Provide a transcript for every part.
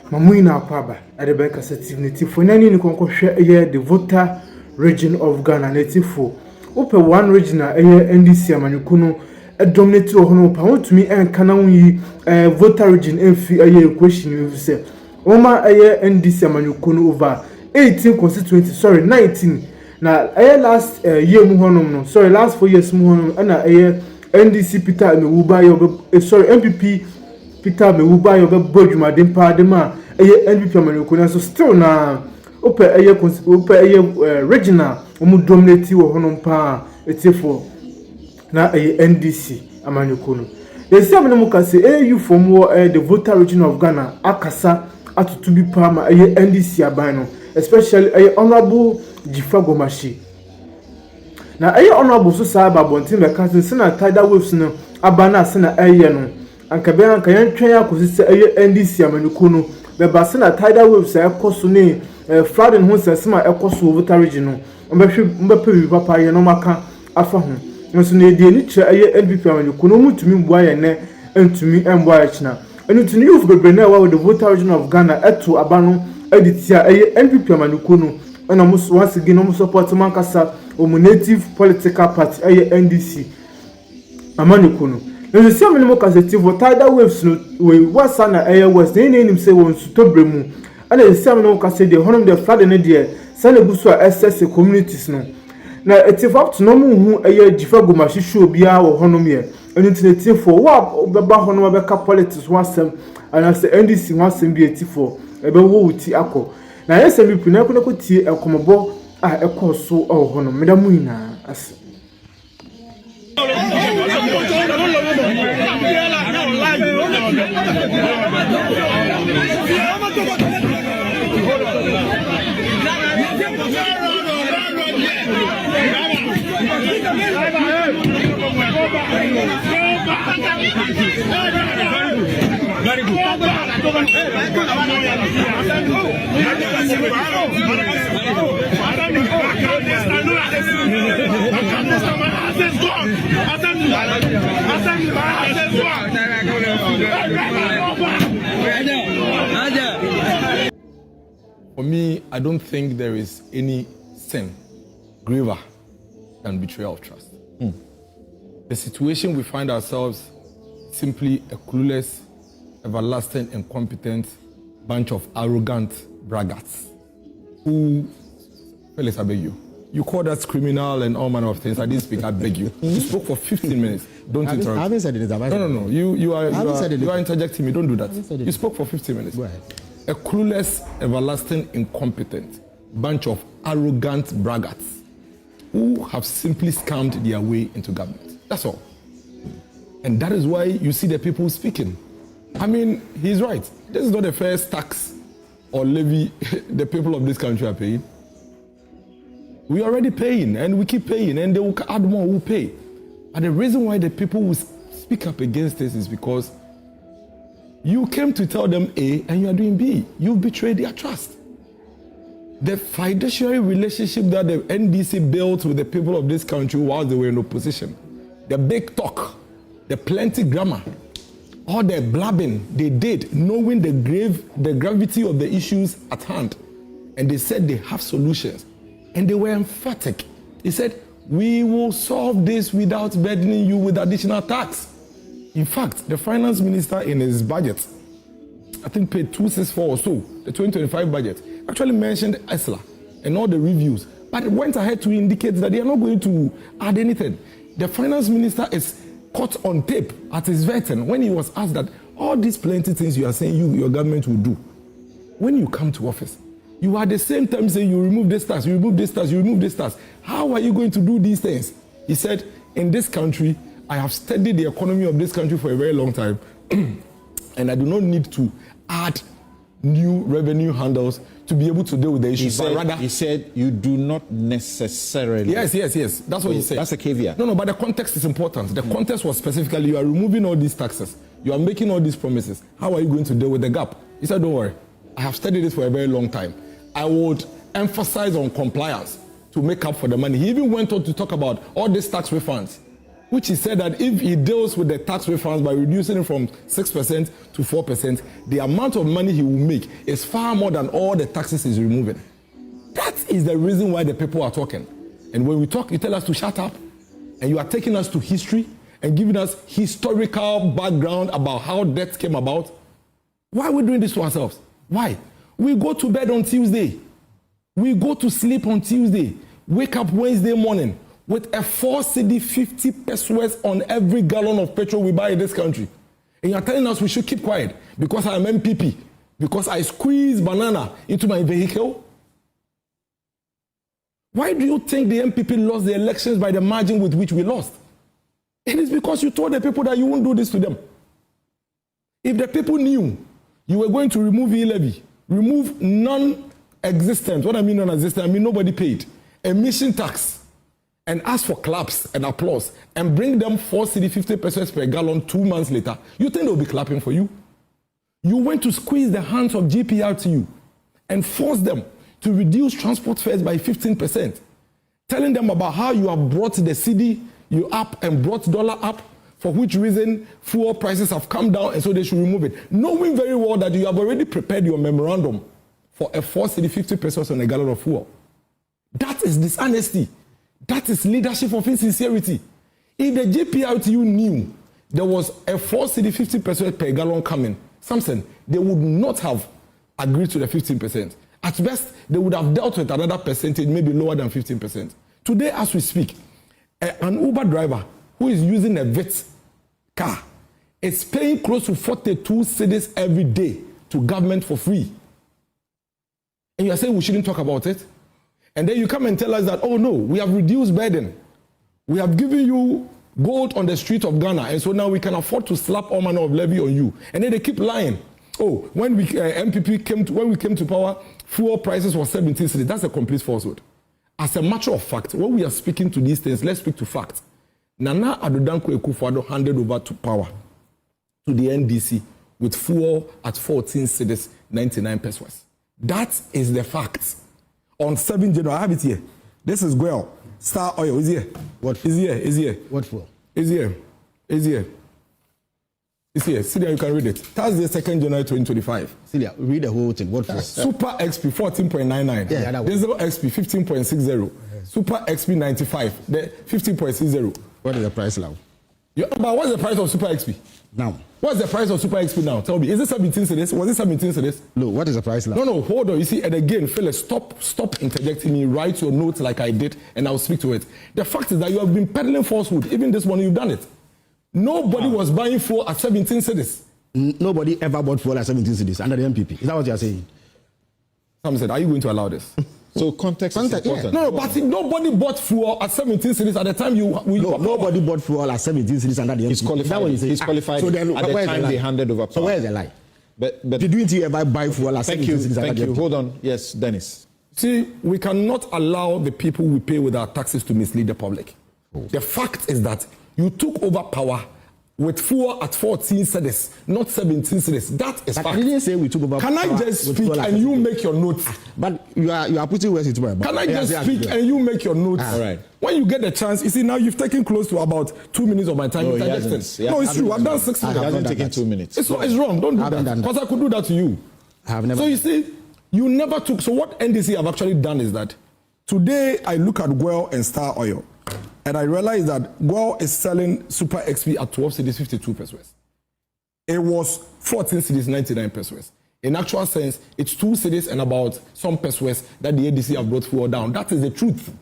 Mamuina Paba at the Bank Assertivity for any concoction here the voter region of Ghana native for. Open one regional NDC Amanukuno a dominate to Hono Pound to me and Kanawi voter region and fee a year question you say. Oma a year NDC Amanukuno over 18 constituency, sorry, 19. Now, last year Muhono, sorry, last 4 years Muhono, and a year NDC Peter Mewuba, sorry, MPP Peter Mewuba, your Bodjuma, Dempa, Dema, a year NPP Amanukuno, so still now, open a year regional, dominate you Hono Pa, it's for now a NDC Amanukuno. The same number say, you from more the voter region of Ghana, Akasa, at to be Palma, a year NDC Abano. Especially a honorable Dzifa Dormashie. Now, a honorable Society Bontin, the cousin, Senator Tidal Waves, no, Abana, Senator Ayano, and Cabana Kayan Traya, who is a NDC Amanukuno, the Basina Tidal Waves, a Cosune, Flood and Hons, a Sima, a Cosu Voter Regional, and Mbappé Papa, Yanomaka, Afahon. And so they need a NPP Amanukuno to me, why and to me, and why now. And to you for Benewa with the voter region of Ghana, at to Abano. Editia NPP Amanukuno and almost once again almost support Mankasa or native political party NDC Amanukuno. Now the same minimum cassette for tidal waves we was an air was the name him say wants to Tobremu and the same minimum cassette the honor the flood in the Sanabuswa SS communities no. Now it's up to no who a year Dzifa Dormashie show be our honomia and internet for what Baba Honoma politics was and as the NDC was be for. Ebe wo wuti akọ na yesa mi puna ko tie ekomobo a ekọ so hono medamu ina ase Very good. For me, I don't think there is any sin graver than betrayal of trust. The situation we find ourselves simply a clueless, everlasting, incompetent bunch of arrogant braggarts who, Felix, I beg you. You called us criminal and all manner of things. I didn't speak, I beg you. You spoke for 15 minutes. Don't interrupt. I haven't said it. No. You are interjecting me. Don't do that. You spoke for 15 minutes. Go ahead. A clueless, everlasting, incompetent bunch of arrogant braggarts who have simply scammed their way into government. That's all. And that is why you see the people speaking. I mean, he's right. This is not the first tax or levy the people of this country are paying. We are already paying, and we keep paying, and they will add more, we'll pay. But the reason why the people will speak up against this is because you came to tell them A, and you are doing B. You betrayed their trust. The fiduciary relationship that the NDC built with the people of this country while they were in opposition, the big talk, the plenty grammar, all the blabbing they did, knowing the gravity of the issues at hand. And they said they have solutions. And they were emphatic. They said, we will solve this without burdening you with additional tax. In fact, the finance minister in his budget, I think paid 264 or so, the 2025 budget, actually mentioned ESLA and all the reviews, but it went ahead to indicate that they are not going to add anything. The finance minister is caught on tape at his vetting when he was asked that all these plenty things you are saying your government will do. When you come to office, you are at the same time saying you remove this tax, you remove this tax, you remove this tax. How are you going to do these things? He said, in this country, I have studied the economy of this country for a very long time, and I do not need to add new revenue handles to be able to deal with the issues. He said, you do not necessarily. Yes. That's what he said. That's a caveat. No, but the context is important. The context was specifically, you are removing all these taxes. You are making all these promises. How are you going to deal with the gap? He said, don't worry. I have studied this for a very long time. I would emphasize on compliance to make up for the money. He even went on to talk about all these tax refunds. which he said that if he deals with the tax refunds by reducing it from 6% to 4%, the amount of money he will make is far more than all the taxes he's removing. That is the reason why the people are talking. And when we talk, you tell us to shut up, and you are taking us to history and giving us historical background about how debt came about. Why are we doing this to ourselves? Why? We go to bed on Tuesday. We go to sleep on Tuesday. Wake up Wednesday morning with a 4 cedi 50 pesos on every gallon of petrol we buy in this country. And you are telling us we should keep quiet because I am MPP, because I squeeze banana into my vehicle? Why do you think the MPP lost the elections by the margin with which we lost? It is because you told the people that you won't do this to them. If the people knew you were going to remove e-levy, remove non-existent, what I mean non-existent, I mean nobody paid, emission tax, and ask for claps and applause, and bring them 4 cedi 50 pesos per gallon 2 months later, you think they'll be clapping for you? You went to squeeze the hands of GPRTU and force them to reduce transport fares by 15%, telling them about how you have brought the cedi you up and brought dollar up, for which reason fuel prices have come down and so they should remove it, knowing very well that you have already prepared your memorandum for a 4 cedi 50 pesos on a gallon of fuel. That is dishonesty. That is leadership of insincerity. If the GPRTU knew there was a 4 cedi 50 pesos per gallon coming, Samson, they would not have agreed to the 15%. At best, they would have dealt with another percentage, maybe lower than 15%. Today, as we speak, an Uber driver who is using a VET car is paying close to 42 cedis every day to government for free. And you are saying we shouldn't talk about it? And then you come and tell us that, oh no, we have reduced burden. We have given you gold on the street of Ghana, and so now we can afford to slap all manner of levy on you. And then they keep lying. Oh, when we when we came to power, fuel prices were 17 cedis. That's a complete falsehood. As a matter of fact, when we are speaking to these things, let's speak to facts. Nana Addo Dankwa Akufo-Addo handed over to power to the NDC with fuel at 14 cedis 99 pesos. That is the fact. On 7 January, I have it here. This is Guel. Star Oil is here. What? Is here. Is here. What for? Is here. Is here. It's here. See there, you can read it. Thursday, 2nd January 2025. Celia, read the whole thing. What for? Super XP 14.99. Yeah, that one. Diesel XP 15.60. Super XP 95. The 15.60. What is the price now? But what's the price of Super XP? Now. What's the price of Super XP now? Tell me. Is it 17 cedis? Was it 17 cedis? No, what is the price now? No, hold on. You see, and again, Phyllis, stop interjecting me. Write your notes like I did, and I'll speak to it. The fact is that you have been peddling falsehood. Even this morning, you've done it. Nobody was buying fuel at 17 cedis. Nobody ever bought fuel at 17 cedis under the MPP. Is that what you are saying? Sam said, are you going to allow this? So context is important. No, but nobody bought fuel at 17 cedis at the time nobody bought fuel at 17 cedis under the MPP. He's qualified. Is that what you say? He's qualified so then, at the time they handed over power. So where is the lie? But didn't you ever buy fuel at 17 cedis? Thank you. Hold on. Yes, Dennis. See, we cannot allow the people we pay with our taxes to mislead the public. The fact is that you took over power with fuel at 14 cedis, not 17 cedis. That is fact. I didn't say we took over power. Can I just speak and you make your notes? But you are putting words into my mouth. Can I just speak and you make your notes? All right. When you get the chance, you see, now you've taken close to about 2 minutes of my time. No, it's true. I've done 6 minutes. It hasn't taken 2 minutes. It's wrong. Don't do that. Because I could do that to you. I have never. So you see, you never took. So what NDC have actually done is that today I look at Guel and Star Oil, and I realize that Guel is selling Super XP at 12 cedis 52 pesos. It was 14 cedis 99 pesos. In actual sense, it's 2 cedis and about some pesos that the NDC have brought fuel down. That is the truth.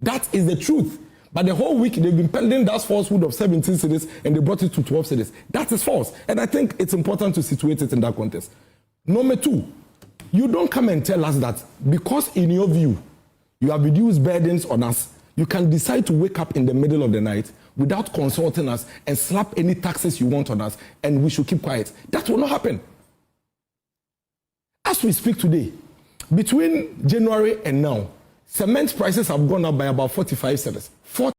That is the truth. But the whole week they've been peddling that falsehood of 17 cedis and they brought it to 12 cedis. That is false. And I think it's important to situate it in that context. Number 2, you don't come and tell us that because in your view, you have reduced burdens on us, you can decide to wake up in the middle of the night without consulting us and slap any taxes you want on us and we should keep quiet. That will not happen. As we speak today, between January and now, cement prices have gone up by about 45 cedis.